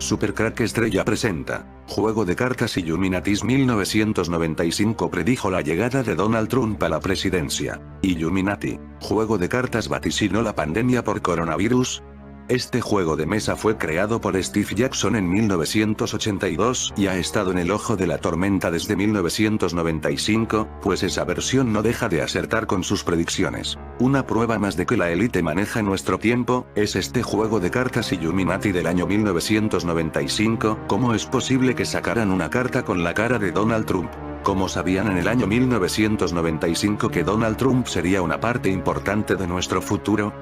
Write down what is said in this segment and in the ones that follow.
Supercrack Estrella presenta. Juego de cartas Illuminatis 1995 predijo la llegada de Donald Trump a la presidencia. Illuminati. Juego de cartas vaticinó la pandemia por coronavirus. Este juego de mesa fue creado por Steve Jackson en 1982 y ha estado en el ojo de la tormenta desde 1995, pues esa versión no deja de acertar con sus predicciones. Una prueba más de que la élite maneja nuestro tiempo, es este juego de cartas Illuminati del año 1995. ¿Cómo es posible que sacaran una carta con la cara de Donald Trump? ¿Cómo sabían en el año 1995 que Donald Trump sería una parte importante de nuestro futuro?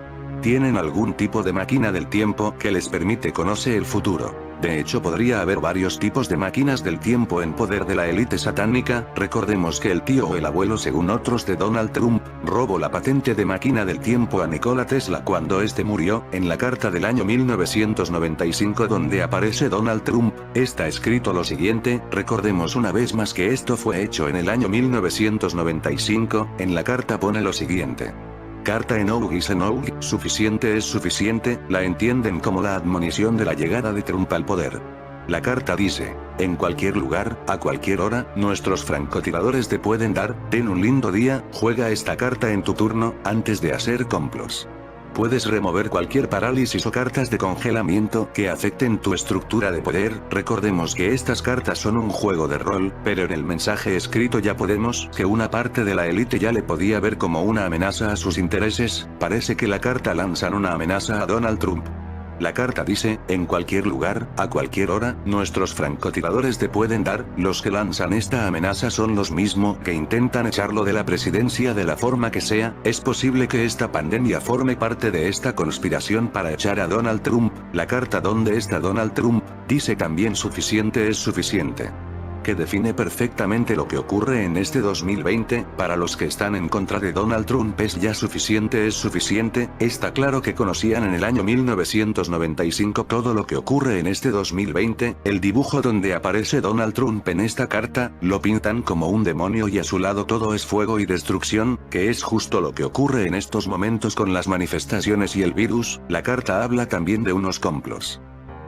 ¿Tienen algún tipo de máquina del tiempo que les permite conocer el futuro? De hecho, podría haber varios tipos de máquinas del tiempo en poder de la élite satánica. Recordemos que el tío o el abuelo, según otros, de Donald Trump, robó la patente de máquina del tiempo a Nikola Tesla cuando este murió. En la carta del año 1995 donde aparece Donald Trump, está escrito lo siguiente. Recordemos una vez más que esto fue hecho en el año 1995. En la carta pone lo siguiente. Carta enough is enough, suficiente es suficiente, la entienden como la admonición de la llegada de Trump al poder. La carta dice, en cualquier lugar, a cualquier hora, nuestros francotiradores te pueden dar, ten un lindo día, juega esta carta en tu turno, antes de hacer complots. Puedes remover cualquier parálisis o cartas de congelamiento que afecten tu estructura de poder. Recordemos que estas cartas son un juego de rol, pero en el mensaje escrito ya podemos que una parte de la élite ya le podía ver como una amenaza a sus intereses. Parece que la carta lanzan una amenaza a Donald Trump. La carta dice, en cualquier lugar, a cualquier hora, nuestros francotiradores te pueden dar. Los que lanzan esta amenaza son los mismos que intentan echarlo de la presidencia de la forma que sea. Es posible que esta pandemia forme parte de esta conspiración para echar a Donald Trump. La carta donde está Donald Trump, dice también suficiente es suficiente, que define perfectamente lo que ocurre en este 2020, para los que están en contra de Donald Trump es ya suficiente es suficiente. Está claro que conocían en el año 1995 todo lo que ocurre en este 2020, el dibujo donde aparece Donald Trump en esta carta, lo pintan como un demonio y a su lado todo es fuego y destrucción, que es justo lo que ocurre en estos momentos con las manifestaciones y el virus. La carta habla también de unos complots.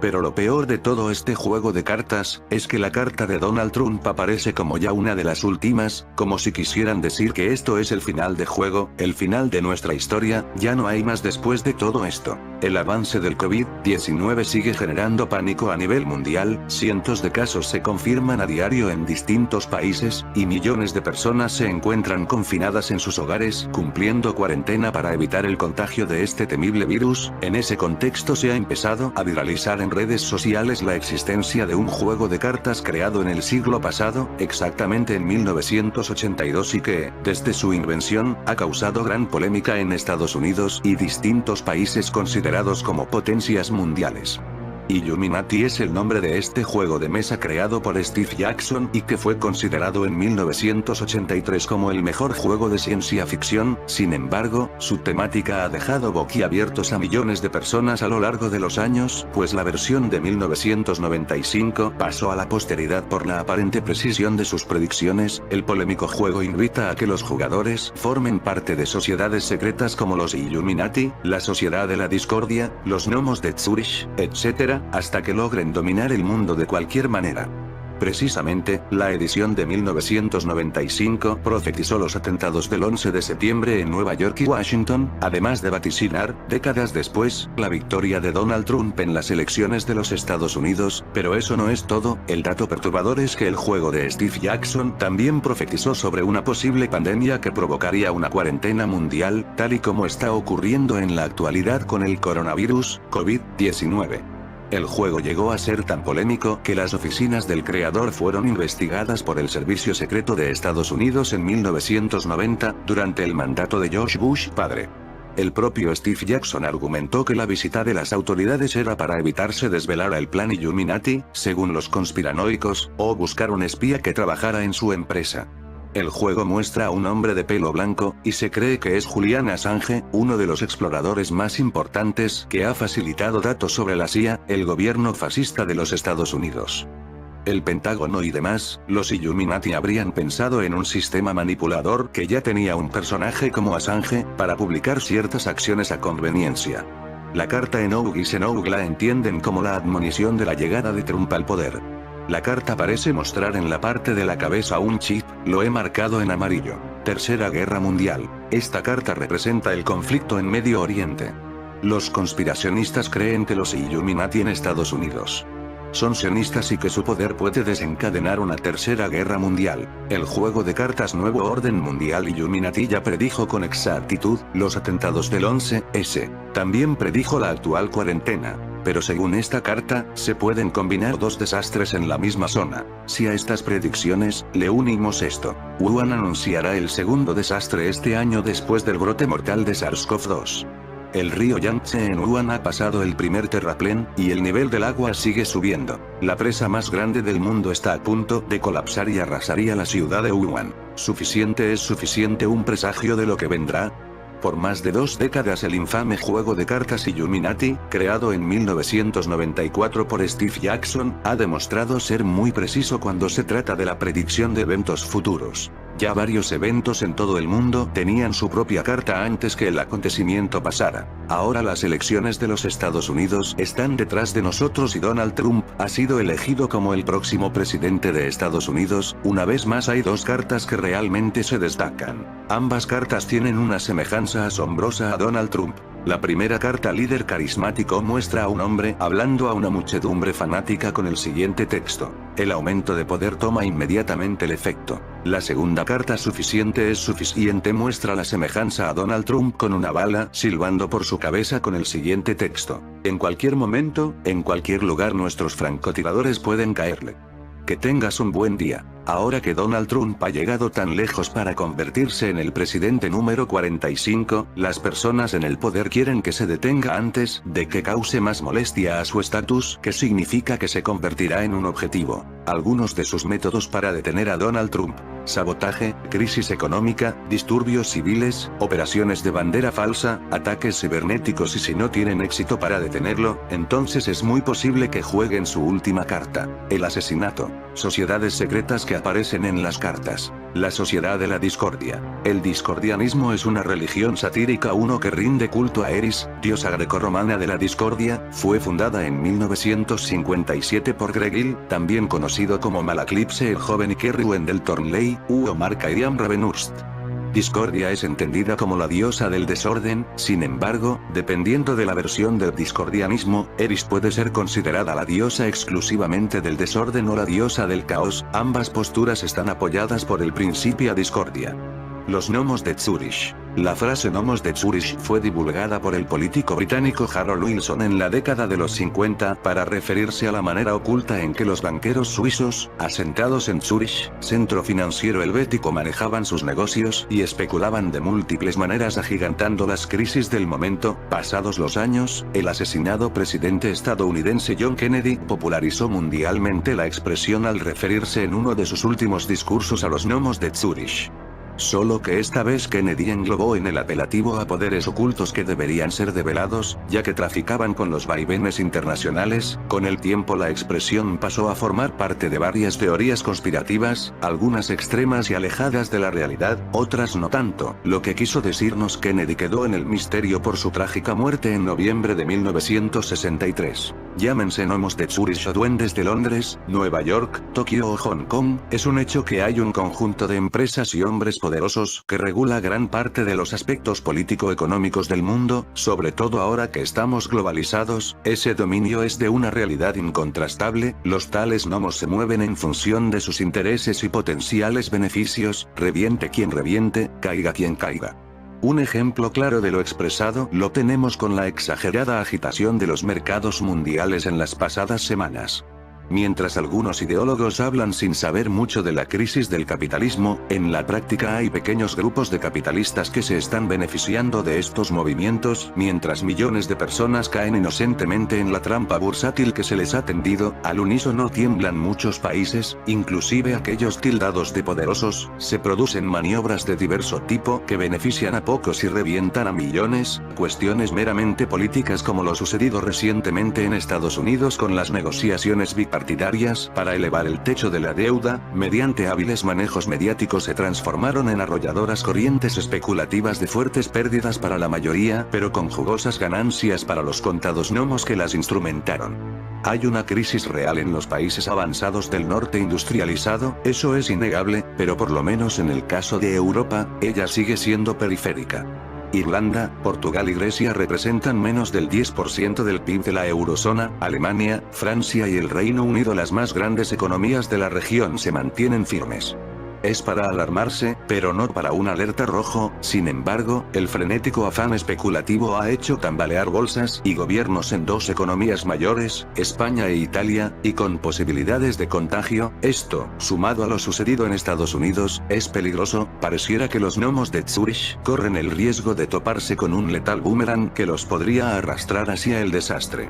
Pero lo peor de todo este juego de cartas, es que la carta de Donald Trump aparece como ya una de las últimas, como si quisieran decir que esto es el final de juego, el final de nuestra historia, ya no hay más después de todo esto. El avance del COVID-19 sigue generando pánico a nivel mundial, cientos de casos se confirman a diario en distintos países, y millones de personas se encuentran confinadas en sus hogares, cumpliendo cuarentena para evitar el contagio de este temible virus. En ese contexto se ha empezado a viralizar en redes sociales la existencia de un juego de cartas creado en el siglo pasado, exactamente en 1982 y que, desde su invención, ha causado gran polémica en Estados Unidos y distintos países considerados como potencias mundiales. Illuminati es el nombre de este juego de mesa creado por Steve Jackson y que fue considerado en 1983 como el mejor juego de ciencia ficción. Sin embargo, su temática ha dejado boquiabiertos a millones de personas a lo largo de los años, pues la versión de 1995 pasó a la posteridad por la aparente precisión de sus predicciones. El polémico juego invita a que los jugadores formen parte de sociedades secretas como los Illuminati, la Sociedad de la Discordia, los Gnomos de Zurich, etc., hasta que logren dominar el mundo de cualquier manera. Precisamente, la edición de 1995 profetizó los atentados del 11 de septiembre en Nueva York y Washington, además de vaticinar, décadas después, la victoria de Donald Trump en las elecciones de los Estados Unidos. Pero eso no es todo. El dato perturbador es que el juego de Steve Jackson también profetizó sobre una posible pandemia que provocaría una cuarentena mundial, tal y como está ocurriendo en la actualidad con el coronavirus, COVID-19. El juego llegó a ser tan polémico que las oficinas del creador fueron investigadas por el Servicio Secreto de Estados Unidos en 1990, durante el mandato de George Bush padre. El propio Steve Jackson argumentó que la visita de las autoridades era para evitarse desvelar el plan Illuminati, según los conspiranoicos, o buscar un espía que trabajara en su empresa. El juego muestra a un hombre de pelo blanco, y se cree que es Julian Assange, uno de los exploradores más importantes que ha facilitado datos sobre la CIA, el gobierno fascista de los Estados Unidos. El Pentágono y demás, los Illuminati habrían pensado en un sistema manipulador que ya tenía un personaje como Assange, para publicar ciertas acciones a conveniencia. La carta Enough y Enough la entienden como la admonición de la llegada de Trump al poder. La carta parece mostrar en la parte de la cabeza un chip, lo he marcado en amarillo. Tercera Guerra Mundial. Esta carta representa el conflicto en Medio Oriente. Los conspiracionistas creen que los Illuminati en Estados Unidos son sionistas y que su poder puede desencadenar una tercera guerra mundial. El juego de cartas Nuevo Orden Mundial Illuminati ya predijo con exactitud los atentados del 11S. También predijo la actual cuarentena. Pero según esta carta, se pueden combinar dos desastres en la misma zona. Si a estas predicciones, le unimos esto. Wuhan anunciará el segundo desastre este año después del brote mortal de SARS-CoV-2. El río Yangtze en Wuhan ha pasado el primer terraplén, y el nivel del agua sigue subiendo. La presa más grande del mundo está a punto de colapsar y arrasaría la ciudad de Wuhan. ¿Suficiente es suficiente un presagio de lo que vendrá? Por más de 2 décadas el infame juego de cartas Illuminati, creado en 1994 por Steve Jackson, ha demostrado ser muy preciso cuando se trata de la predicción de eventos futuros. Ya varios eventos en todo el mundo tenían su propia carta antes que el acontecimiento pasara. Ahora las elecciones de los Estados Unidos están detrás de nosotros y Donald Trump ha sido elegido como el próximo presidente de Estados Unidos. Una vez más hay dos cartas que realmente se destacan. Ambas cartas tienen una semejanza asombrosa a Donald Trump. La primera carta líder carismático muestra a un hombre hablando a una muchedumbre fanática con el siguiente texto. El aumento de poder toma inmediatamente el efecto. La segunda carta suficiente es suficiente muestra la semejanza a Donald Trump con una bala silbando por su cabeza con el siguiente texto. En cualquier momento, en cualquier lugar nuestros francotiradores pueden caerle. Que tengas un buen día. Ahora que Donald Trump ha llegado tan lejos para convertirse en el presidente número 45, las personas en el poder quieren que se detenga antes de que cause más molestia a su estatus, que significa que se convertirá en un objetivo. Algunos de sus métodos para detener a Donald Trump: sabotaje, crisis económica, disturbios civiles, operaciones de bandera falsa, ataques cibernéticos, y si no tienen éxito para detenerlo, entonces es muy posible que jueguen su última carta: el asesinato. Sociedades secretas que aparecen en las cartas. La sociedad de la discordia. El discordianismo es una religión satírica que rinde culto a Eris, diosa grecorromana de la discordia. Fue fundada en 1957 por Greg Hill, también conocido como Malaclipse el Joven, y Kerry Wendell Thornley, o Mark Iriam Ravenhurst. Discordia es entendida como la diosa del desorden. Sin embargo, dependiendo de la versión del discordianismo, Eris puede ser considerada la diosa exclusivamente del desorden o la diosa del caos. Ambas posturas están apoyadas por el principio discordia. Los gnomos de Zurich. La frase gnomos de Zurich fue divulgada por el político británico Harold Wilson en la década de los 50 para referirse a la manera oculta en que los banqueros suizos, asentados en Zurich, centro financiero helvético, manejaban sus negocios y especulaban de múltiples maneras, agigantando las crisis del momento. Pasados los años, el asesinado presidente estadounidense John Kennedy popularizó mundialmente la expresión al referirse en uno de sus últimos discursos a los gnomos de Zurich. Solo que esta vez Kennedy englobó en el apelativo a poderes ocultos que deberían ser develados, ya que traficaban con los vaivenes internacionales. Con el tiempo la expresión pasó a formar parte de varias teorías conspirativas, algunas extremas y alejadas de la realidad, otras no tanto. Lo que quiso decirnos Kennedy quedó en el misterio por su trágica muerte en noviembre de 1963. Llámense gnomos de Zurich o duendes de Londres, Nueva York, Tokio o Hong Kong, es un hecho que hay un conjunto de empresas y hombres poderosos que regula gran parte de los aspectos político-económicos del mundo, sobre todo ahora que estamos globalizados. Ese dominio es de una realidad incontrastable. Los tales gnomos se mueven en función de sus intereses y potenciales beneficios, reviente quien reviente, caiga quien caiga. Un ejemplo claro de lo expresado lo tenemos con la exagerada agitación de los mercados mundiales en las pasadas semanas. Mientras algunos ideólogos hablan sin saber mucho de la crisis del capitalismo, en la práctica hay pequeños grupos de capitalistas que se están beneficiando de estos movimientos, mientras millones de personas caen inocentemente en la trampa bursátil que se les ha tendido. Al unísono tiemblan muchos países, inclusive aquellos tildados de poderosos. Se producen maniobras de diverso tipo que benefician a pocos y revientan a millones, cuestiones meramente políticas como lo sucedido recientemente en Estados Unidos con las negociaciones bipartidistas partidarias para elevar el techo de la deuda, mediante hábiles manejos mediáticos se transformaron en arrolladoras corrientes especulativas de fuertes pérdidas para la mayoría, pero con jugosas ganancias para los contados gnomos que las instrumentaron. Hay una crisis real en los países avanzados del norte industrializado, eso es innegable, pero por lo menos en el caso de Europa, ella sigue siendo periférica. Irlanda, Portugal y Grecia representan menos del 10% del PIB de la eurozona, Alemania, Francia y el Reino Unido, las más grandes economías de la región, se mantienen firmes. Es para alarmarse, pero no para un alerta rojo. Sin embargo, el frenético afán especulativo ha hecho tambalear bolsas y gobiernos en dos economías mayores, España e Italia, y con posibilidades de contagio. Esto, sumado a lo sucedido en Estados Unidos, es peligroso. Pareciera que los gnomos de Zurich corren el riesgo de toparse con un letal boomerang que los podría arrastrar hacia el desastre.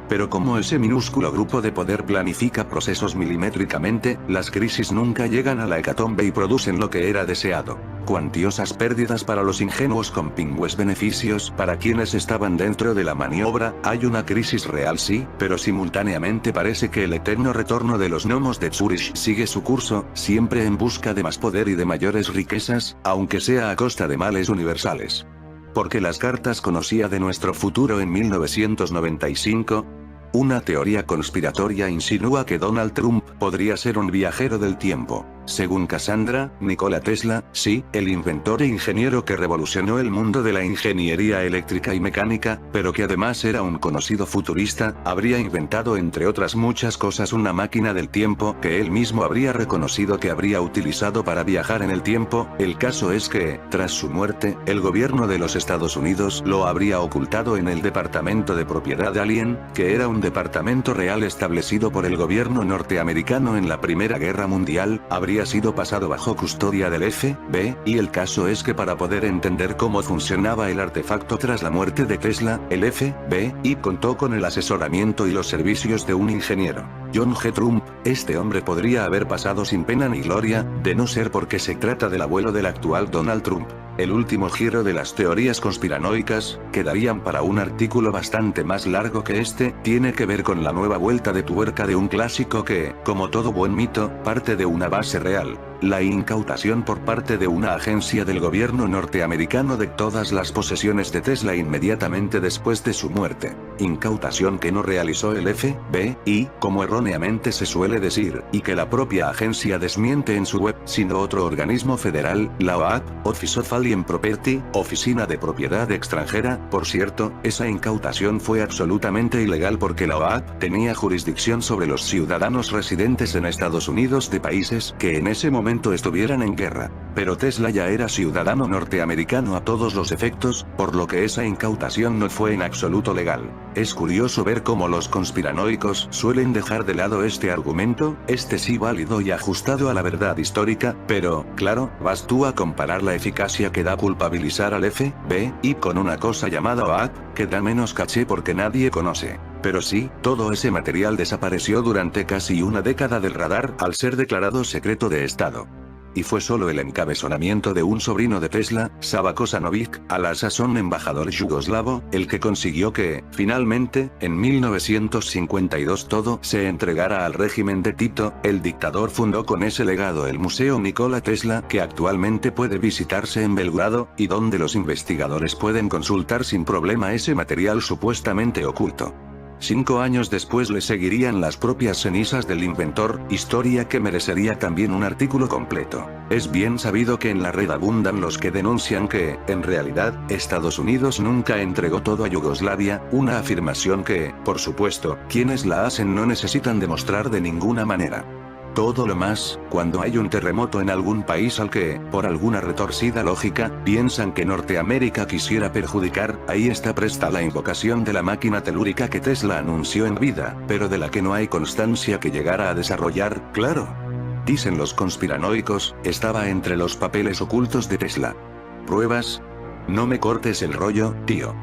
Pero como ese minúsculo grupo de poder planifica procesos milimétricamente, las crisis nunca llegan a la hecatombe y producen lo que era deseado: cuantiosas pérdidas para los ingenuos con pingües beneficios para quienes estaban dentro de la maniobra. Hay una crisis real, sí, pero simultáneamente parece que el eterno retorno de los gnomos de Zurich sigue su curso, siempre en busca de más poder y de mayores riquezas, aunque sea a costa de males universales. Porque las cartas conocía de nuestro futuro en 1995. Una teoría conspiratoria insinúa que Donald Trump podría ser un viajero del tiempo. Según Cassandra, Nikola Tesla, sí, el inventor e ingeniero que revolucionó el mundo de la ingeniería eléctrica y mecánica, pero que además era un conocido futurista, habría inventado entre otras muchas cosas una máquina del tiempo que él mismo habría reconocido que habría utilizado para viajar en el tiempo. El caso es que, tras su muerte, el gobierno de los Estados Unidos lo habría ocultado en el Departamento de Propiedad Alien, que era un departamento real establecido por el gobierno norteamericano en la Primera Guerra Mundial. Habría sido pasado bajo custodia del FBI, y el caso es que para poder entender cómo funcionaba el artefacto tras la muerte de Tesla, el FBI contó con el asesoramiento y los servicios de un ingeniero, John G. Trump. Este hombre podría haber pasado sin pena ni gloria, de no ser porque se trata del abuelo del actual Donald Trump. El último giro de las teorías conspiranoicas, que darían para un artículo bastante más largo que este, tiene que ver con la nueva vuelta de tuerca de un clásico que, como todo buen mito, parte de una base real: la incautación por parte de una agencia del gobierno norteamericano de todas las posesiones de Tesla inmediatamente después de su muerte. Incautación que no realizó el FBI, como erróneamente se suele decir, y que la propia agencia desmiente en su web, sino otro organismo federal, la OAP, Office of Alien Property, Oficina de Propiedad Extranjera. Por cierto, esa incautación fue absolutamente ilegal porque la OAP tenía jurisdicción sobre los ciudadanos residentes en Estados Unidos de países que en ese momento estuvieran en guerra. Pero Tesla ya era ciudadano norteamericano a todos los efectos, por lo que esa incautación no fue en absoluto legal. Es curioso ver cómo los conspiranoicos suelen dejar de lado este argumento, este sí válido y ajustado a la verdad histórica, pero, claro, vas tú a comparar la eficacia que da culpabilizar al FBI con una cosa llamada OAP, que da menos caché porque nadie conoce. Pero sí, todo ese material desapareció durante casi una década del radar al ser declarado secreto de Estado. Y fue solo el encabezonamiento de un sobrino de Tesla, Sava Kosanovic, a la sazón embajador yugoslavo, el que consiguió que, finalmente, en 1952 todo se entregara al régimen de Tito. El dictador fundó con ese legado el Museo Nikola Tesla, que actualmente puede visitarse en Belgrado, y donde los investigadores pueden consultar sin problema ese material supuestamente oculto. 5 años después le seguirían las propias cenizas del inventor, historia que merecería también un artículo completo. Es bien sabido que en la red abundan los que denuncian que, en realidad, Estados Unidos nunca entregó todo a Yugoslavia, una afirmación que, por supuesto, quienes la hacen no necesitan demostrar de ninguna manera. Todo lo más, cuando hay un terremoto en algún país al que, por alguna retorcida lógica, piensan que Norteamérica quisiera perjudicar, ahí está presta la invocación de la máquina telúrica que Tesla anunció en vida, pero de la que no hay constancia que llegara a desarrollar. Claro, dicen los conspiranoicos, estaba entre los papeles ocultos de Tesla. ¿Pruebas? No me cortes el rollo, tío.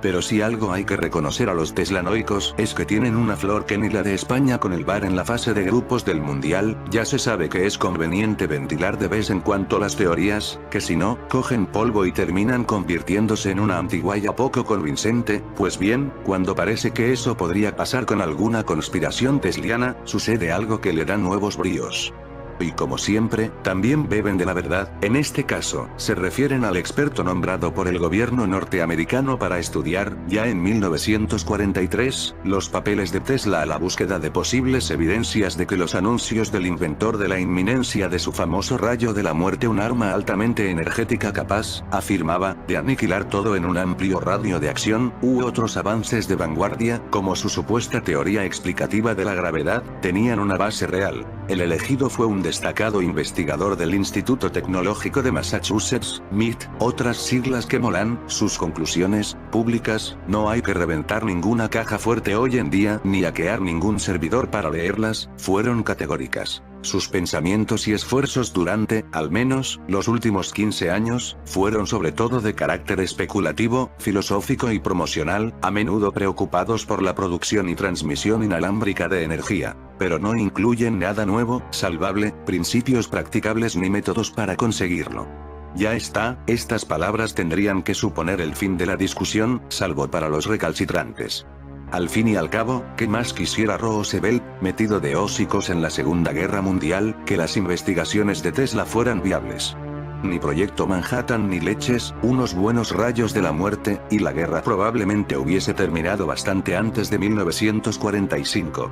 Pero si algo hay que reconocer a los teslanoicos es que tienen una flor que ni la de España con el VAR en la fase de grupos del Mundial. Ya se sabe que es conveniente ventilar de vez en cuando las teorías, que si no, cogen polvo y terminan convirtiéndose en una antiguaya poco convincente. Pues bien, cuando parece que eso podría pasar con alguna conspiración tesliana, sucede algo que le da nuevos bríos. Y como siempre, también beben de la verdad. En este caso, se refieren al experto nombrado por el gobierno norteamericano para estudiar, ya en 1943, los papeles de Tesla a la búsqueda de posibles evidencias de que los anuncios del inventor de la inminencia de su famoso rayo de la muerte, un arma altamente energética capaz, afirmaba, de aniquilar todo en un amplio radio de acción, u otros avances de vanguardia, como su supuesta teoría explicativa de la gravedad, tenían una base real. El elegido fue un destacado investigador del Instituto Tecnológico de Massachusetts, MIT, otras siglas que molan. Sus conclusiones, públicas, no hay que reventar ninguna caja fuerte hoy en día, ni hackear ningún servidor para leerlas, fueron categóricas. Sus pensamientos y esfuerzos durante, al menos, los últimos 15 años, fueron sobre todo de carácter especulativo, filosófico y promocional, a menudo preocupados por la producción y transmisión inalámbrica de energía. Pero no incluyen nada nuevo, salvable, principios practicables ni métodos para conseguirlo. Ya está, estas palabras tendrían que suponer el fin de la discusión, salvo para los recalcitrantes. Al fin y al cabo, ¿qué más quisiera Roosevelt, metido de hocicos en la Segunda Guerra Mundial, que las investigaciones de Tesla fueran viables? Ni Proyecto Manhattan ni leches, unos buenos rayos de la muerte, y la guerra probablemente hubiese terminado bastante antes de 1945.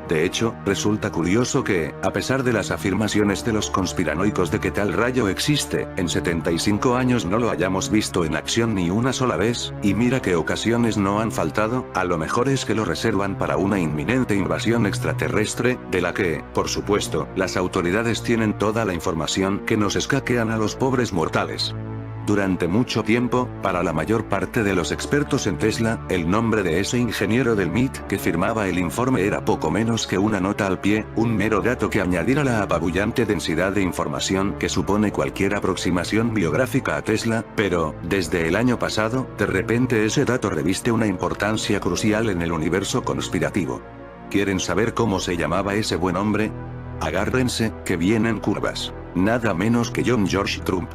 De hecho, resulta curioso que, a pesar de las afirmaciones de los conspiranoicos de que tal rayo existe, en 75 años no lo hayamos visto en acción ni una sola vez, y mira que ocasiones no han faltado. A lo mejor es que lo reservan para una inminente invasión extraterrestre, de la que, por supuesto, las autoridades tienen toda la información que nos escaquean a los pobres mortales. Durante mucho tiempo, para la mayor parte de los expertos en Tesla, el nombre de ese ingeniero del MIT que firmaba el informe era poco menos que una nota al pie, un mero dato que añadir a la apabullante densidad de información que supone cualquier aproximación biográfica a Tesla, pero, desde el año pasado, de repente ese dato reviste una importancia crucial en el universo conspirativo. ¿Quieren saber cómo se llamaba ese buen hombre? Agárrense, que vienen curvas. Nada menos que John George Trump.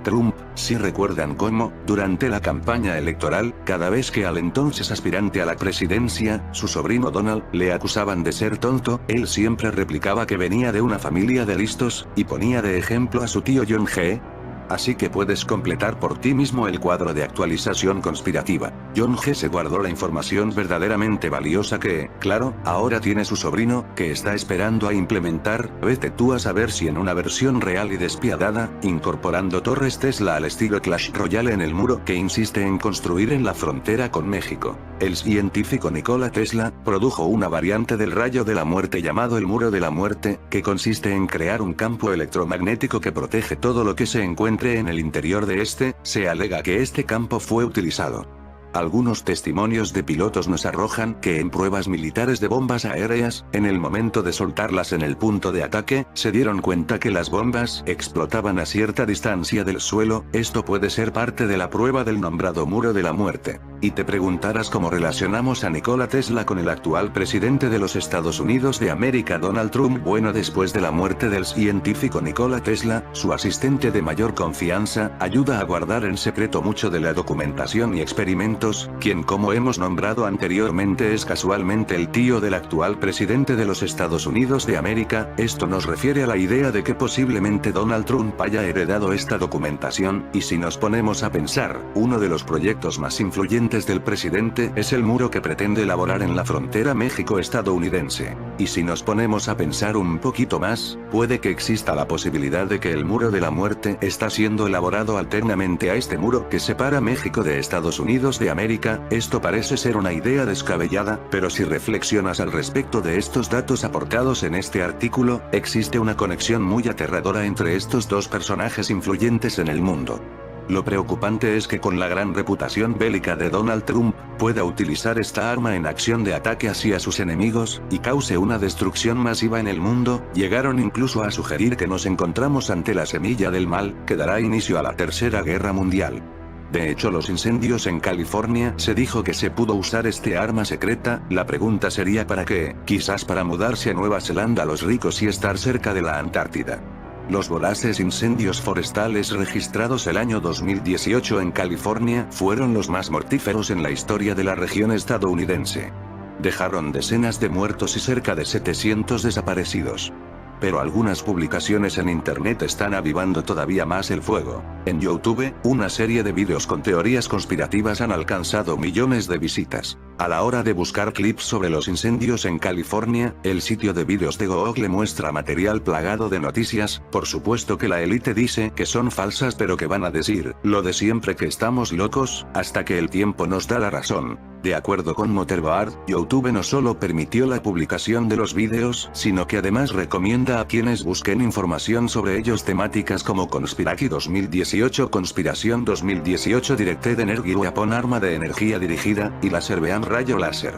Trump, si recuerdan cómo, durante la campaña electoral, cada vez que al entonces aspirante a la presidencia, su sobrino Donald, le acusaban de ser tonto, él siempre replicaba que venía de una familia de listos, y ponía de ejemplo a su tío John G. Así que puedes completar por ti mismo el cuadro de actualización conspirativa. John G. se guardó la información verdaderamente valiosa que, claro, ahora tiene su sobrino, que está esperando a implementar. Vete tú a saber si en una versión real y despiadada, incorporando torres Tesla al estilo Clash Royale en el muro que insiste en construir en la frontera con México. El científico Nikola Tesla produjo una variante del rayo de la muerte llamado el muro de la muerte, que consiste en crear un campo electromagnético que protege todo lo que se encuentre en el interior de este. Se alega que este campo fue utilizado. Algunos testimonios de pilotos nos arrojan que en pruebas militares de bombas aéreas, en el momento de soltarlas en el punto de ataque, se dieron cuenta que las bombas explotaban a cierta distancia del suelo. Esto puede ser parte de la prueba del nombrado muro de la muerte. Y te preguntarás cómo relacionamos a Nikola Tesla con el actual presidente de los Estados Unidos de América, Donald Trump. Bueno, después de la muerte del científico Nikola Tesla, su asistente de mayor confianza, ayuda a guardar en secreto mucho de la documentación y experimentos, quien, como hemos nombrado anteriormente, es casualmente el tío del actual presidente de los Estados Unidos de América. Esto nos refiere a la idea de que posiblemente Donald Trump haya heredado esta documentación, y si nos ponemos a pensar, uno de los proyectos más influyentes del presidente es el muro que pretende elaborar en la frontera México-estadounidense. Y si nos ponemos a pensar un poquito más, puede que exista la posibilidad de que el muro de la muerte está siendo elaborado alternamente a este muro que separa México de Estados Unidos de América. Esto parece ser una idea descabellada, pero si reflexionas al respecto de estos datos aportados en este artículo, existe una conexión muy aterradora entre estos dos personajes influyentes en el mundo. Lo preocupante es que con la gran reputación bélica de Donald Trump, pueda utilizar esta arma en acción de ataque hacia sus enemigos, y cause una destrucción masiva en el mundo. Llegaron incluso a sugerir que nos encontramos ante la semilla del mal, que dará inicio a la Tercera Guerra Mundial. De hecho, los incendios en California se dijo que se pudo usar este arma secreta. La pregunta sería ¿para qué? Quizás para mudarse a Nueva Zelanda los ricos y estar cerca de la Antártida. Los voraces incendios forestales registrados el año 2018 en California fueron los más mortíferos en la historia de la región estadounidense. Dejaron decenas de muertos y cerca de 700 desaparecidos. Pero algunas publicaciones en internet están avivando todavía más el fuego. En YouTube, una serie de vídeos con teorías conspirativas han alcanzado millones de visitas. A la hora de buscar clips sobre los incendios en California, el sitio de vídeos de Google muestra material plagado de noticias. Por supuesto que la élite dice que son falsas, pero que van a decir lo de siempre, que estamos locos, hasta que el tiempo nos da la razón. De acuerdo con Motorboard, YouTube no solo permitió la publicación de los vídeos, sino que además recomienda a quienes busquen información sobre ellos temáticas como Conspiracy 2018, Conspiración 2018, Directed Energy Weapon, arma de energía dirigida, y Laser Beam, rayo láser.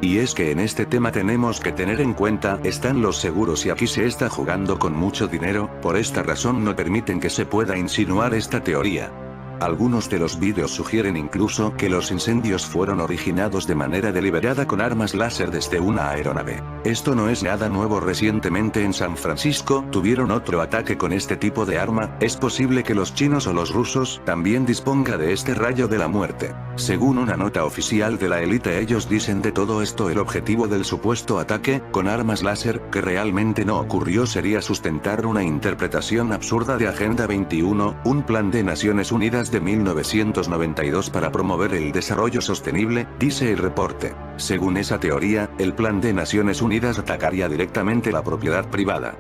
Y es que en este tema tenemos que tener en cuenta, están los seguros y aquí se está jugando con mucho dinero, por esta razón no permiten que se pueda insinuar esta teoría. Algunos de los vídeos sugieren incluso que los incendios fueron originados de manera deliberada con armas láser desde una aeronave. Esto no es nada nuevo. Recientemente en San Francisco tuvieron otro ataque con este tipo de arma. Es posible que los chinos o los rusos también dispongan de este rayo de la muerte. Según una nota oficial de la élite, ellos dicen de todo esto el objetivo del supuesto ataque con armas láser, que realmente no ocurrió, sería sustentar una interpretación absurda de Agenda 21, un plan de Naciones Unidas de 1992 para promover el desarrollo sostenible, dice el reporte. Según esa teoría, el plan de Naciones Unidas atacaría directamente la propiedad privada.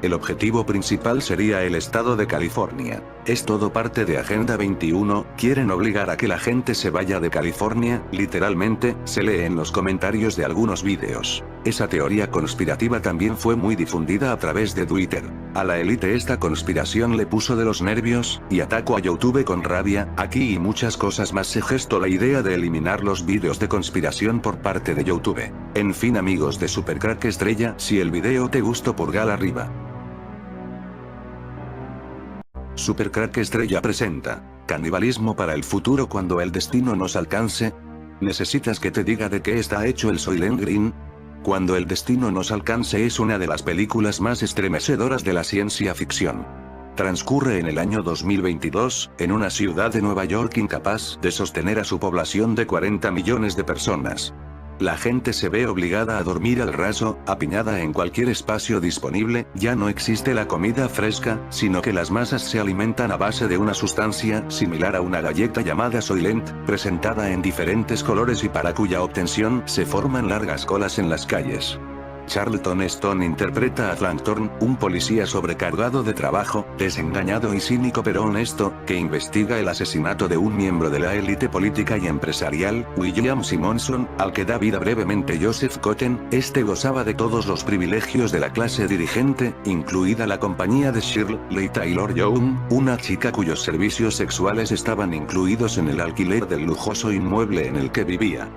El objetivo principal sería el estado de California. Es todo parte de Agenda 21, quieren obligar a que la gente se vaya de California, literalmente, se lee en los comentarios de algunos vídeos. Esa teoría conspirativa también fue muy difundida a través de Twitter. A la élite esta conspiración le puso de los nervios, y atacó a YouTube con rabia. Aquí y muchas cosas más se gestó la idea de eliminar los vídeos de conspiración por parte de YouTube. En fin, amigos de Supercrack Estrella, si el video te gustó, pulgar arriba. Supercrack Estrella presenta Canibalismo para el futuro cuando el destino nos alcance. ¿Necesitas que te diga de qué está hecho el Soylent Green? Cuando el destino nos alcance es una de las películas más estremecedoras de la ciencia ficción. Transcurre en el año 2022, en una ciudad de Nueva York incapaz de sostener a su población de 40 millones de personas. La gente se ve obligada a dormir al raso, apiñada en cualquier espacio disponible. Ya no existe la comida fresca, sino que las masas se alimentan a base de una sustancia similar a una galleta llamada Soylent, presentada en diferentes colores y para cuya obtención se forman largas colas en las calles. Charlton Heston interpreta a Plankton, un policía sobrecargado de trabajo, desengañado y cínico pero honesto, que investiga el asesinato de un miembro de la élite política y empresarial, William Simonson, al que da vida brevemente Joseph Cotten. Este gozaba de todos los privilegios de la clase dirigente, incluida la compañía de Shirley Taylor Young, una chica cuyos servicios sexuales estaban incluidos en el alquiler del lujoso inmueble en el que vivía.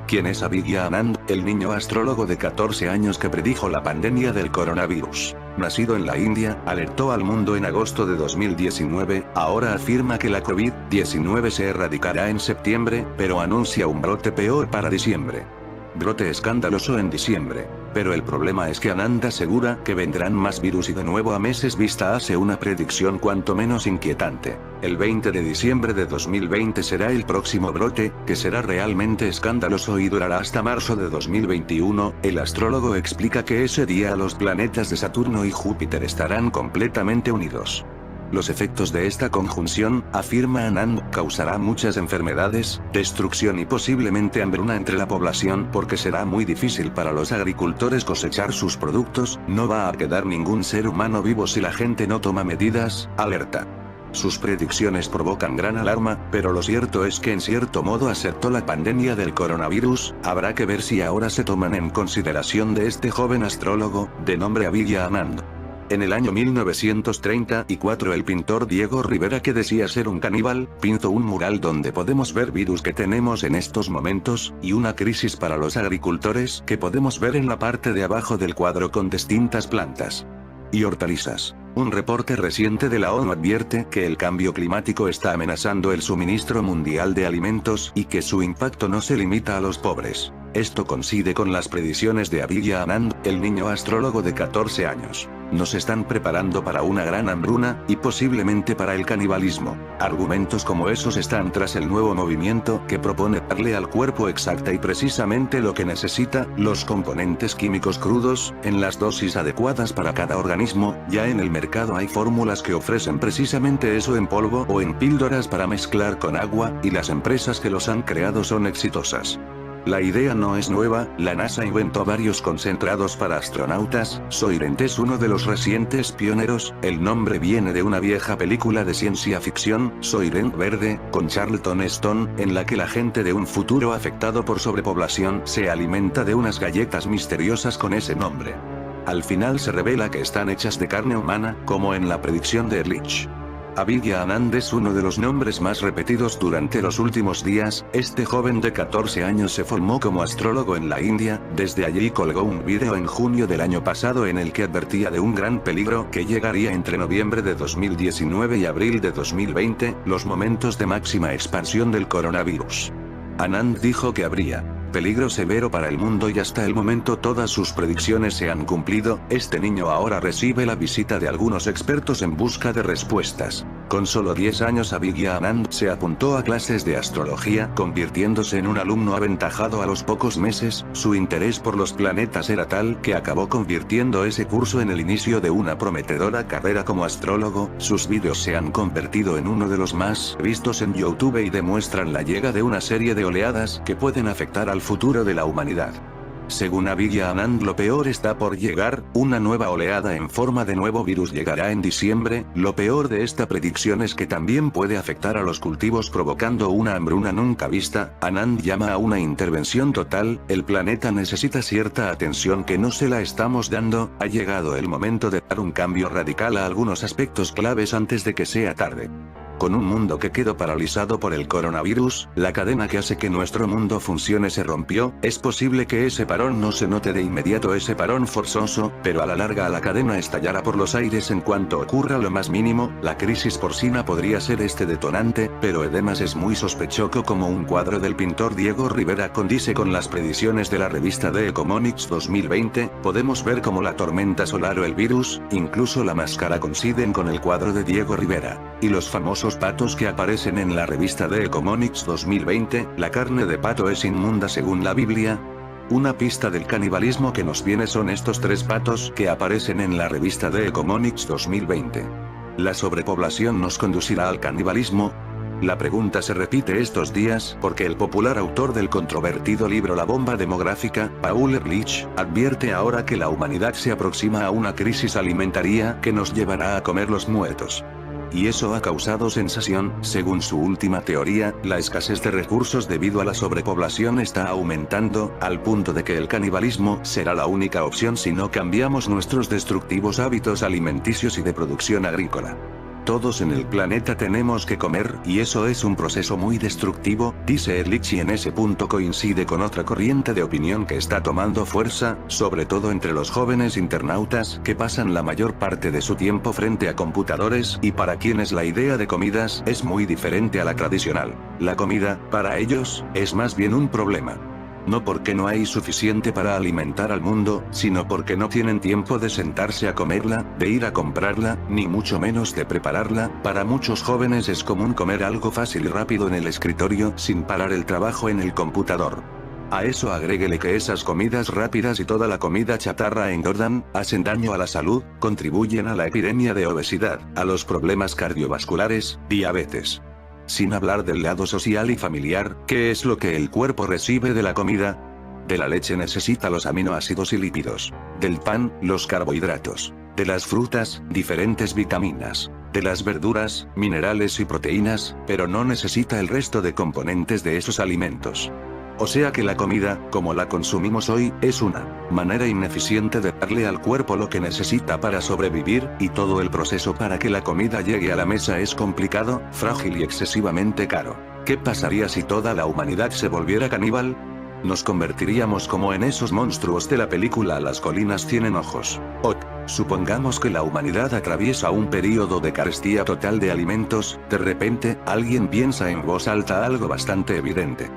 ¿Quién es Abhigya Anand, el niño astrólogo de 14 años que predijo la pandemia del coronavirus? Nacido en la India, alertó al mundo en agosto de 2019, ahora afirma que la COVID-19 se erradicará en septiembre, pero anuncia un brote peor para diciembre. Brote escandaloso en diciembre. Pero el problema es que Anand asegura que vendrán más virus y de nuevo a meses vista hace una predicción cuanto menos inquietante. El 20 de diciembre de 2020 será el próximo brote, que será realmente escandaloso y durará hasta marzo de 2021. El astrólogo explica que ese día los planetas de Saturno y Júpiter estarán completamente unidos. Los efectos de esta conjunción, afirma Anand, causará muchas enfermedades, destrucción y posiblemente hambruna entre la población porque será muy difícil para los agricultores cosechar sus productos, no va a quedar ningún ser humano vivo si la gente no toma medidas, alerta. Sus predicciones provocan gran alarma, pero lo cierto es que en cierto modo acertó la pandemia del coronavirus. Habrá que ver si ahora se toman en consideración de este joven astrólogo, de nombre Abhigya Anand. En el año 1934 el pintor Diego Rivera, que decía ser un caníbal, pintó un mural donde podemos ver virus que tenemos en estos momentos, y una crisis para los agricultores que podemos ver en la parte de abajo del cuadro con distintas plantas y hortalizas. Un reporte reciente de la ONU advierte que el cambio climático está amenazando el suministro mundial de alimentos y que su impacto no se limita a los pobres. Esto coincide con las predicciones de Abhigya Anand, el niño astrólogo de 14 años. Nos están preparando para una gran hambruna, y posiblemente para el canibalismo. Argumentos como esos están tras el nuevo movimiento que propone darle al cuerpo exacta y precisamente lo que necesita, los componentes químicos crudos, en las dosis adecuadas para cada organismo. Ya en el mercado hay fórmulas que ofrecen precisamente eso en polvo o en píldoras para mezclar con agua, y las empresas que los han creado son exitosas. La idea no es nueva, la NASA inventó varios concentrados para astronautas, Soylent es uno de los recientes pioneros, el nombre viene de una vieja película de ciencia ficción, Soylent Verde, con Charlton Heston, en la que la gente de un futuro afectado por sobrepoblación se alimenta de unas galletas misteriosas con ese nombre. Al final se revela que están hechas de carne humana, como en la predicción de Ehrlich. Abhigya Anand es uno de los nombres más repetidos durante los últimos días. Este joven de 14 años se formó como astrólogo en la India, desde allí colgó un vídeo en junio del año pasado en el que advertía de un gran peligro que llegaría entre noviembre de 2019 y abril de 2020, los momentos de máxima expansión del coronavirus. Anand dijo que habría peligro severo para el mundo y hasta el momento todas sus predicciones se han cumplido. Este niño ahora recibe la visita de algunos expertos en busca de respuestas. Con solo 10 años Abhigya Anand se apuntó a clases de astrología, convirtiéndose en un alumno aventajado a los pocos meses. Su interés por los planetas era tal que acabó convirtiendo ese curso en el inicio de una prometedora carrera como astrólogo. Sus vídeos se han convertido en uno de los más vistos en YouTube y demuestran la llegada de una serie de oleadas que pueden afectar al futuro de la humanidad. Según Abhigya Anand, lo peor está por llegar, una nueva oleada en forma de nuevo virus llegará en diciembre. Lo peor de esta predicción es que también puede afectar a los cultivos provocando una hambruna nunca vista. Anand llama a una intervención total, el planeta necesita cierta atención que no se la estamos dando, ha llegado el momento de dar un cambio radical a algunos aspectos claves antes de que sea tarde. Con un mundo que quedó paralizado por el coronavirus, la cadena que hace que nuestro mundo funcione se rompió. Es posible que ese parón no se note de inmediato, ese parón forzoso, pero a la larga la cadena estallará por los aires en cuanto ocurra lo más mínimo. La crisis porcina podría ser este detonante, pero además es muy sospechoso como un cuadro del pintor Diego Rivera condice con las predicciones de la revista The Economics 2020. Podemos ver como la tormenta solar o el virus, incluso la máscara coinciden con el cuadro de Diego Rivera. Y los famosos patos que aparecen en la revista The Economics 2020, la carne de pato es inmunda según la Biblia. Una pista del canibalismo que nos viene son estos 3 patos que aparecen en la revista The Economics 2020. ¿La sobrepoblación nos conducirá al canibalismo? La pregunta se repite estos días porque el popular autor del controvertido libro La bomba demográfica, Paul Ehrlich, advierte ahora que la humanidad se aproxima a una crisis alimentaria que nos llevará a comer los muertos. Y eso ha causado sensación. Según su última teoría, la escasez de recursos debido a la sobrepoblación está aumentando, al punto de que el canibalismo será la única opción si no cambiamos nuestros destructivos hábitos alimenticios y de producción agrícola. Todos en el planeta tenemos que comer, y eso es un proceso muy destructivo, dice Ehrlich, y en ese punto coincide con otra corriente de opinión que está tomando fuerza, sobre todo entre los jóvenes internautas, que pasan la mayor parte de su tiempo frente a computadores, y para quienes la idea de comidas es muy diferente a la tradicional. La comida, para ellos, es más bien un problema. No porque no hay suficiente para alimentar al mundo, sino porque no tienen tiempo de sentarse a comerla, de ir a comprarla, ni mucho menos de prepararla. Para muchos jóvenes es común comer algo fácil y rápido en el escritorio sin parar el trabajo en el computador. A eso agréguele que esas comidas rápidas y toda la comida chatarra engordan, hacen daño a la salud, contribuyen a la epidemia de obesidad, a los problemas cardiovasculares, diabetes. Sin hablar del lado social y familiar, ¿qué es lo que el cuerpo recibe de la comida? De la leche necesita los aminoácidos y lípidos. Del pan, los carbohidratos. De las frutas, diferentes vitaminas. De las verduras, minerales y proteínas, pero no necesita el resto de componentes de esos alimentos. O sea que la comida, como la consumimos hoy, es una manera ineficiente de darle al cuerpo lo que necesita para sobrevivir, y todo el proceso para que la comida llegue a la mesa es complicado, frágil y excesivamente caro. ¿Qué pasaría si toda la humanidad se volviera caníbal? Nos convertiríamos como en esos monstruos de la película Las colinas tienen ojos. Supongamos que la humanidad atraviesa un período de carestía total de alimentos, de repente, alguien piensa en voz alta algo bastante evidente.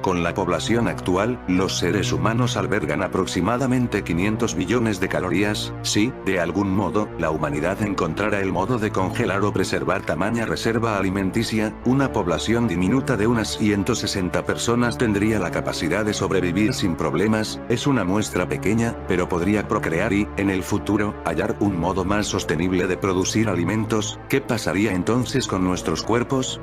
Con la población actual, los seres humanos albergan aproximadamente 500 billones de calorías. Si, de algún modo, la humanidad encontrara el modo de congelar o preservar tamaña reserva alimenticia, una población diminuta de unas 160 personas tendría la capacidad de sobrevivir sin problemas. Es una muestra pequeña, pero podría procrear y, en el futuro, hallar un modo más sostenible de producir alimentos. ¿Qué pasaría entonces con nuestros cuerpos?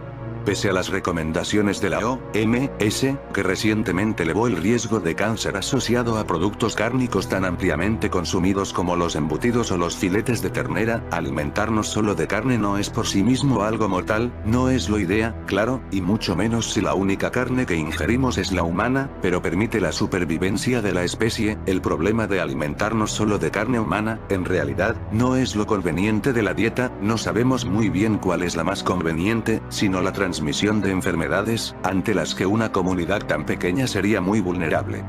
Pese a las recomendaciones de la OMS, que recientemente elevó el riesgo de cáncer asociado a productos cárnicos tan ampliamente consumidos como los embutidos o los filetes de ternera, alimentarnos solo de carne no es por sí mismo algo mortal, no es lo idea, claro, y mucho menos si la única carne que ingerimos es la humana, pero permite la supervivencia de la especie. El problema de alimentarnos solo de carne humana, en realidad, no es lo conveniente de la dieta, no sabemos muy bien cuál es la más conveniente, sino la transmisión de enfermedades, ante las que una comunidad tan pequeña sería muy vulnerable.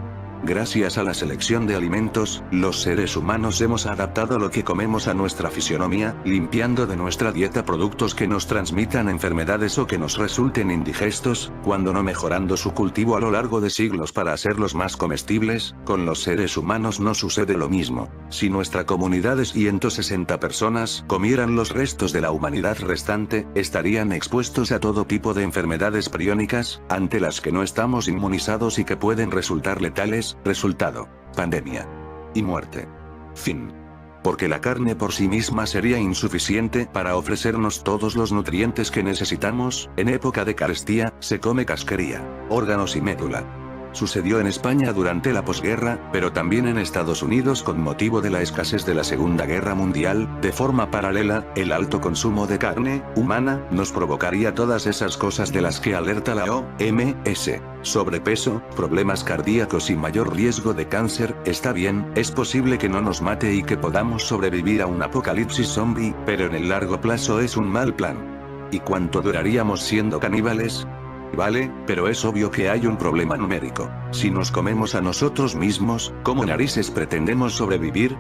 Gracias a la selección de alimentos, los seres humanos hemos adaptado lo que comemos a nuestra fisionomía, limpiando de nuestra dieta productos que nos transmitan enfermedades o que nos resulten indigestos, cuando no mejorando su cultivo a lo largo de siglos para hacerlos más comestibles. Con los seres humanos no sucede lo mismo. Si nuestra comunidad de 160 personas comieran los restos de la humanidad restante, estarían expuestos a todo tipo de enfermedades priónicas, ante las que no estamos inmunizados y que pueden resultar letales. Resultado: pandemia y muerte. Fin. Porque la carne por sí misma sería insuficiente para ofrecernos todos los nutrientes que necesitamos. En época de carestía, se come casquería, órganos y médula. Sucedió en España durante la posguerra, pero también en Estados Unidos con motivo de la escasez de la Segunda Guerra Mundial. De forma paralela, el alto consumo de carne humana nos provocaría todas esas cosas de las que alerta la OMS. Sobrepeso, problemas cardíacos y mayor riesgo de cáncer. Está bien, es posible que no nos mate y que podamos sobrevivir a un apocalipsis zombie, pero en el largo plazo es un mal plan. ¿Y cuánto duraríamos siendo caníbales? Vale, pero es obvio que hay un problema numérico. Si nos comemos a nosotros mismos, ¿cómo narices pretendemos sobrevivir?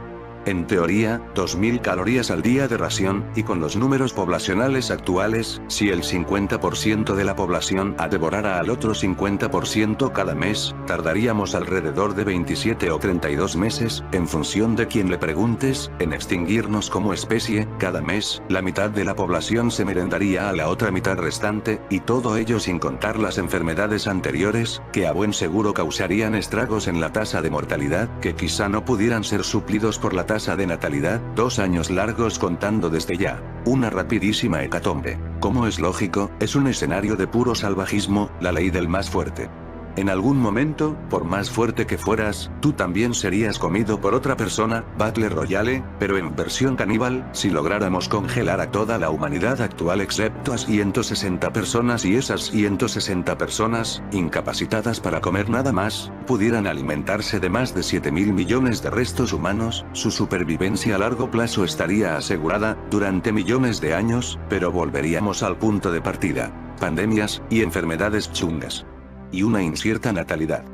En teoría, 2000 calorías al día de ración, y con los números poblacionales actuales, si el 50% de la población devorara al otro 50% cada mes, tardaríamos alrededor de 27 o 32 meses, en función de quien le preguntes, en extinguirnos como especie. Cada mes, la mitad de la población se merendaría a la otra mitad restante, y todo ello sin contar las enfermedades anteriores, que a buen seguro causarían estragos en la tasa de mortalidad, que quizá no pudieran ser suplidos por la tasa de natalidad. 2 años largos contando desde ya. Una rapidísima hecatombe. Como es lógico, es un escenario de puro salvajismo, la ley del más fuerte. En algún momento, por más fuerte que fueras, tú también serías comido por otra persona, Battle Royale, pero en versión caníbal. Si lográramos congelar a toda la humanidad actual excepto a 160 personas y esas 160 personas, incapacitadas para comer nada más, pudieran alimentarse de más de 7.000 millones de restos humanos, su supervivencia a largo plazo estaría asegurada, durante millones de años, pero volveríamos al punto de partida: pandemias y enfermedades chungas. Y una incierta natalidad.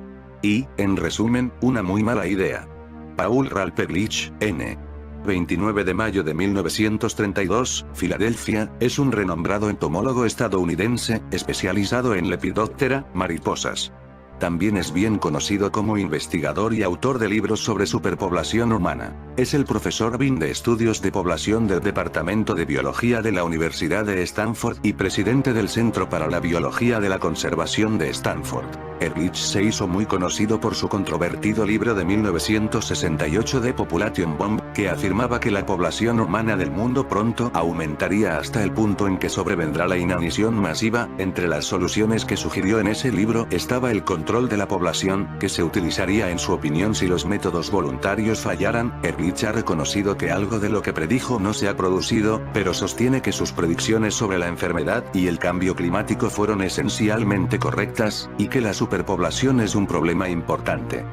Y, en resumen, una muy mala idea. Paul Ralph-Ehrlich, N. 29 de mayo de 1932, Filadelfia, es un renombrado entomólogo estadounidense, especializado en Lepidoptera, mariposas. También es bien conocido como investigador y autor de libros sobre superpoblación humana. Es el profesor Bean de Estudios de Población del Departamento de Biología de la Universidad de Stanford y presidente del Centro para la Biología de la Conservación de Stanford. Ehrlich se hizo muy conocido por su controvertido libro de 1968 The Population Bomb, que afirmaba que la población humana del mundo pronto aumentaría hasta el punto en que sobrevendrá la inanición masiva. Entre las soluciones que sugirió en ese libro estaba el control de la población, que se utilizaría en su opinión si los métodos voluntarios fallaran. Ehrlich ha reconocido que algo de lo que predijo no se ha producido, pero sostiene que sus predicciones sobre la enfermedad y el cambio climático fueron esencialmente correctas, y que la superpoblación es un problema importante.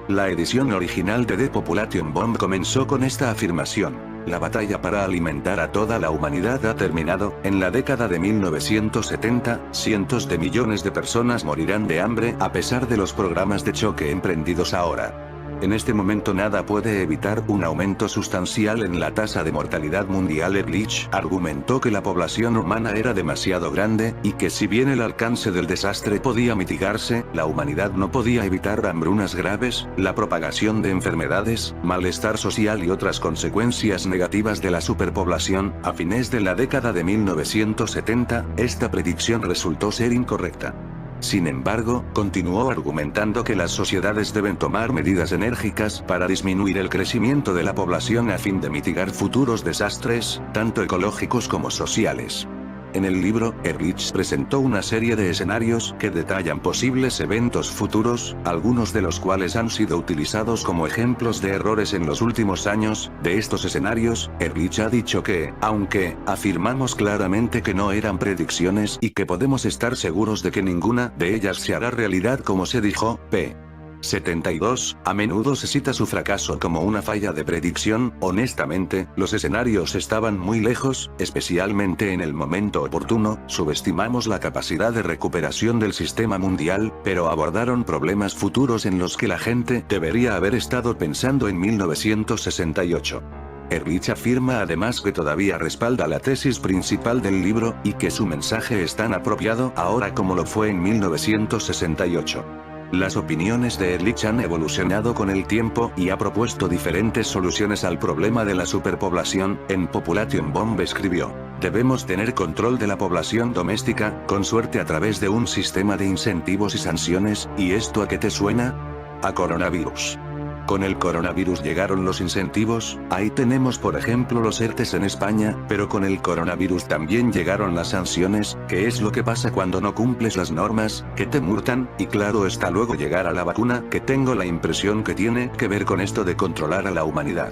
La edición original de The Population Bomb comenzó con esta afirmación: la batalla para alimentar a toda la humanidad ha terminado. En la década de 1970, cientos de millones de personas morirán de hambre a pesar de los programas de choque emprendidos ahora. En este momento nada puede evitar un aumento sustancial en la tasa de mortalidad mundial. Ehrlich argumentó que la población humana era demasiado grande, y que si bien el alcance del desastre podía mitigarse, la humanidad no podía evitar hambrunas graves, la propagación de enfermedades, malestar social y otras consecuencias negativas de la superpoblación. A fines de la década de 1970, esta predicción resultó ser incorrecta. Sin embargo, continuó argumentando que las sociedades deben tomar medidas enérgicas para disminuir el crecimiento de la población a fin de mitigar futuros desastres, tanto ecológicos como sociales. En el libro, Ehrlich presentó una serie de escenarios que detallan posibles eventos futuros, algunos de los cuales han sido utilizados como ejemplos de errores en los últimos años. De estos escenarios, Ehrlich ha dicho que, aunque afirmamos claramente que no eran predicciones y que podemos estar seguros de que ninguna de ellas se hará realidad como se dijo, p. 72, a menudo se cita su fracaso como una falla de predicción. Honestamente, los escenarios estaban muy lejos, especialmente en el momento oportuno. Subestimamos la capacidad de recuperación del sistema mundial, pero abordaron problemas futuros en los que la gente debería haber estado pensando en 1968. Ehrlich afirma además que todavía respalda la tesis principal del libro, y que su mensaje es tan apropiado ahora como lo fue en 1968. Las opiniones de Ehrlich han evolucionado con el tiempo y ha propuesto diferentes soluciones al problema de la superpoblación. En Population Bomb escribió: debemos tener control de la población doméstica, con suerte a través de un sistema de incentivos y sanciones. ¿Y esto a qué te suena? A coronavirus. Con el coronavirus llegaron los incentivos, ahí tenemos por ejemplo los ERTES en España, pero con el coronavirus también llegaron las sanciones, que es lo que pasa cuando no cumples las normas, que te multan, y claro está luego llegar a la vacuna, que tengo la impresión que tiene que ver con esto de controlar a la humanidad.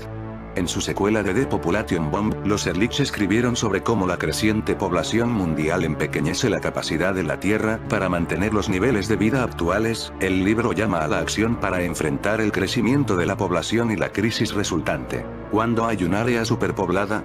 En su secuela de The Population Bomb, los Ehrlich escribieron sobre cómo la creciente población mundial empequeñece la capacidad de la Tierra para mantener los niveles de vida actuales. El libro llama a la acción para enfrentar el crecimiento de la población y la crisis resultante. ¿Cuándo hay un área superpoblada?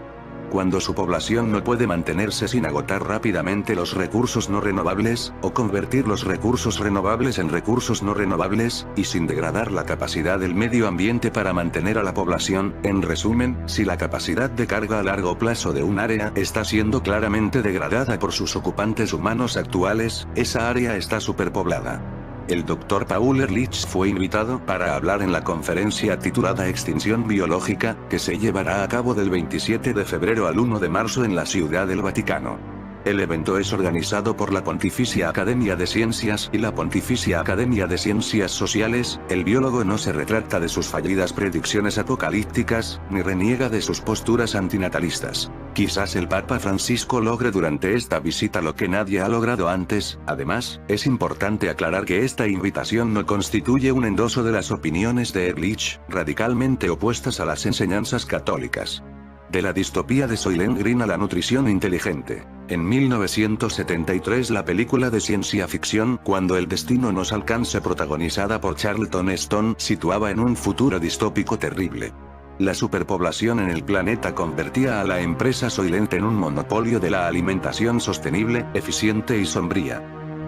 Cuando su población no puede mantenerse sin agotar rápidamente los recursos no renovables, o convertir los recursos renovables en recursos no renovables, y sin degradar la capacidad del medio ambiente para mantener a la población. En resumen, si la capacidad de carga a largo plazo de un área está siendo claramente degradada por sus ocupantes humanos actuales, esa área está superpoblada. El Dr. Paul Ehrlich fue invitado para hablar en la conferencia titulada Extinción Biológica, que se llevará a cabo del 27 de febrero al 1 de marzo en la Ciudad del Vaticano. El evento es organizado por la Pontificia Academia de Ciencias y la Pontificia Academia de Ciencias Sociales. El biólogo no se retracta de sus fallidas predicciones apocalípticas, ni reniega de sus posturas antinatalistas. Quizás el Papa Francisco logre durante esta visita lo que nadie ha logrado antes. Además, es importante aclarar que esta invitación no constituye un endoso de las opiniones de Ehrlich, radicalmente opuestas a las enseñanzas católicas. De la distopía de Soylent Green a la nutrición inteligente. En 1973 la película de ciencia ficción Cuando el destino nos alcance, protagonizada por Charlton Heston, situaba en un futuro distópico terrible. La superpoblación en el planeta convertía a la empresa Soylent en un monopolio de la alimentación sostenible, eficiente y sombría.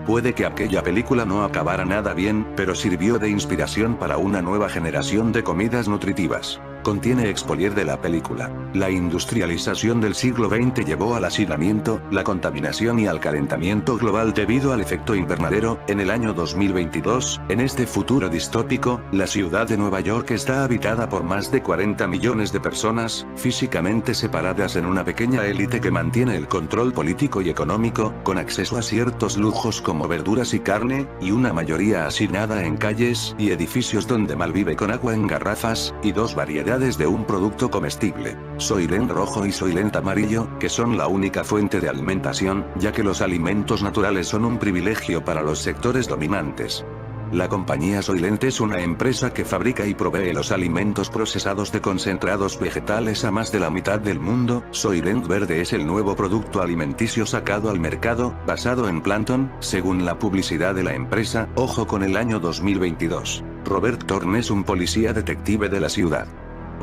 Puede que aquella película no acabara nada bien, pero sirvió de inspiración para una nueva generación de comidas nutritivas. Contiene expolier de la película. La industrialización del siglo XX llevó al hacinamiento, la contaminación y al calentamiento global debido al efecto invernadero. En el año 2022, en este futuro distópico, la ciudad de Nueva York está habitada por más de 40 millones de personas, físicamente separadas en una pequeña élite que mantiene el control político y económico, con acceso a ciertos lujos como verduras y carne, y una mayoría hacinada en calles y edificios donde malvive con agua en garrafas, y dos variedades de un producto comestible, Soylent rojo y Soylent amarillo, que son la única fuente de alimentación, ya que los alimentos naturales son un privilegio para los sectores dominantes. La compañía Soylent es una empresa que fabrica y provee los alimentos procesados de concentrados vegetales a más de la mitad del mundo. Soylent Verde es el nuevo producto alimenticio sacado al mercado, basado en plancton, según la publicidad de la empresa. Ojo con el año 2022. Robert Thorne es un policía detective de la ciudad.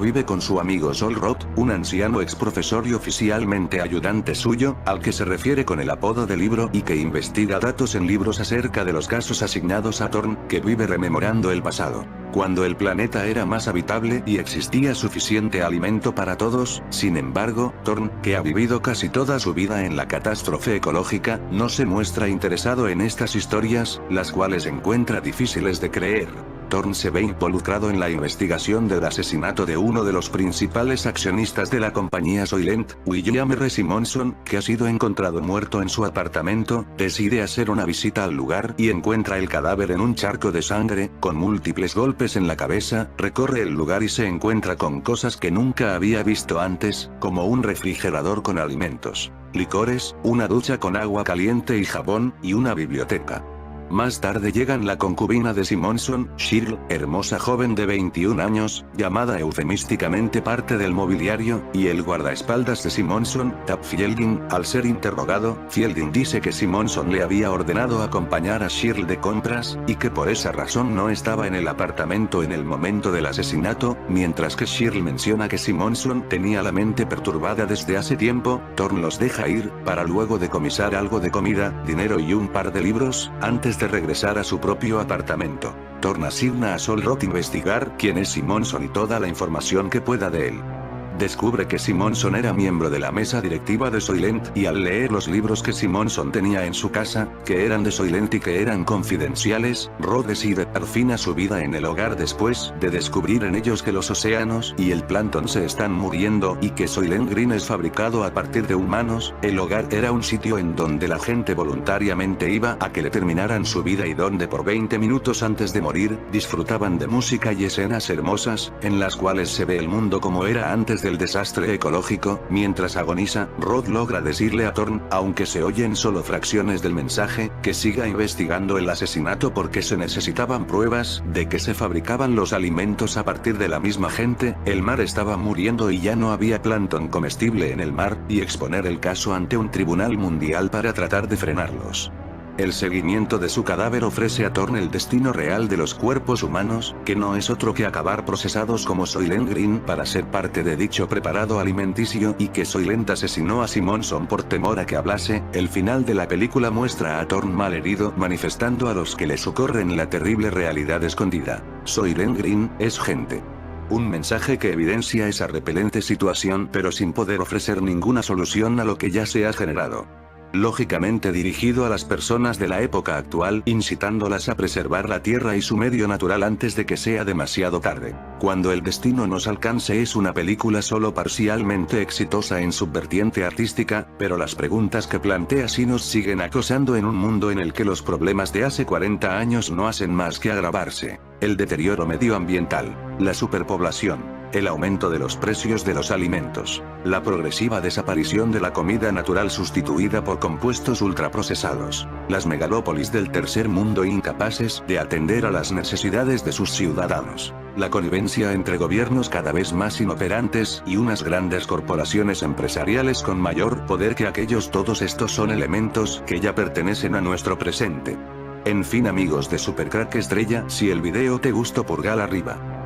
Vive con su amigo Sol Roth, un anciano exprofesor y oficialmente ayudante suyo, al que se refiere con el apodo de Libro y que investiga datos en libros acerca de los casos asignados a Thorn, que vive rememorando el pasado. Cuando el planeta era más habitable y existía suficiente alimento para todos, sin embargo, Thorn, que ha vivido casi toda su vida en la catástrofe ecológica, no se muestra interesado en estas historias, las cuales encuentra difíciles de creer. Thorn se ve involucrado en la investigación del asesinato de uno de los principales accionistas de la compañía Soylent, William R. Simonson, que ha sido encontrado muerto en su apartamento. Decide hacer una visita al lugar y encuentra el cadáver en un charco de sangre, con múltiples golpes en la cabeza. Recorre el lugar y se encuentra con cosas que nunca había visto antes, como un refrigerador con alimentos, licores, una ducha con agua caliente y jabón, y una biblioteca. Más tarde llegan la concubina de Simonson, Shirl, hermosa joven de 21 años, llamada eufemísticamente parte del mobiliario, y el guardaespaldas de Simonson, Tab Fielding. Al ser interrogado, Fielding dice que Simonson le había ordenado acompañar a Shirl de compras, y que por esa razón no estaba en el apartamento en el momento del asesinato, mientras que Shirl menciona que Simonson tenía la mente perturbada desde hace tiempo. Thorn los deja ir, para luego decomisar algo de comida, dinero y un par de libros, antes de regresar a su propio apartamento. Thorn asigna a Sol Roth investigar quién es Simonson y toda la información que pueda de él. Descubre que Simonson era miembro de la mesa directiva de Soylent, y al leer los libros que Simonson tenía en su casa, que eran de Soylent y que eran confidenciales, Roth decide dar fin a su vida en el hogar después de descubrir en ellos que los océanos y el plancton se están muriendo y que Soylent Green es fabricado a partir de humanos. El hogar era un sitio en donde la gente voluntariamente iba a que le terminaran su vida y donde por 20 minutos antes de morir, disfrutaban de música y escenas hermosas, en las cuales se ve el mundo como era antes del desastre ecológico. Mientras agoniza, Roth logra decirle a Thorn, aunque se oyen solo fracciones del mensaje, que siga investigando el asesinato porque se necesitaban pruebas de que se fabricaban los alimentos a partir de la misma gente. El mar estaba muriendo y ya no había plancton comestible en el mar, y exponer el caso ante un tribunal mundial para tratar de frenarlos. El seguimiento de su cadáver ofrece a Thorn el destino real de los cuerpos humanos, que no es otro que acabar procesados como Soylent Green para ser parte de dicho preparado alimenticio, y que Soylent asesinó a Simonson por temor a que hablase. El final de la película muestra a Thorn malherido manifestando a los que le socorren la terrible realidad escondida. Soylent Green es gente. Un mensaje que evidencia esa repelente situación pero sin poder ofrecer ninguna solución a lo que ya se ha generado. Lógicamente dirigido a las personas de la época actual, incitándolas a preservar la tierra y su medio natural antes de que sea demasiado tarde. Cuando el destino nos alcance es una película solo parcialmente exitosa en su vertiente artística, pero las preguntas que plantea sí nos siguen acosando en un mundo en el que los problemas de hace 40 años no hacen más que agravarse. El deterioro medioambiental, la superpoblación, el aumento de los precios de los alimentos, la progresiva desaparición de la comida natural sustituida por compuestos ultraprocesados, las megalópolis del tercer mundo incapaces de atender a las necesidades de sus ciudadanos, la connivencia entre gobiernos cada vez más inoperantes y unas grandes corporaciones empresariales con mayor poder que aquellos. Todos estos son elementos que ya pertenecen a nuestro presente. En fin, amigos de Supercrack Estrella, si el video te gustó, pulgar arriba.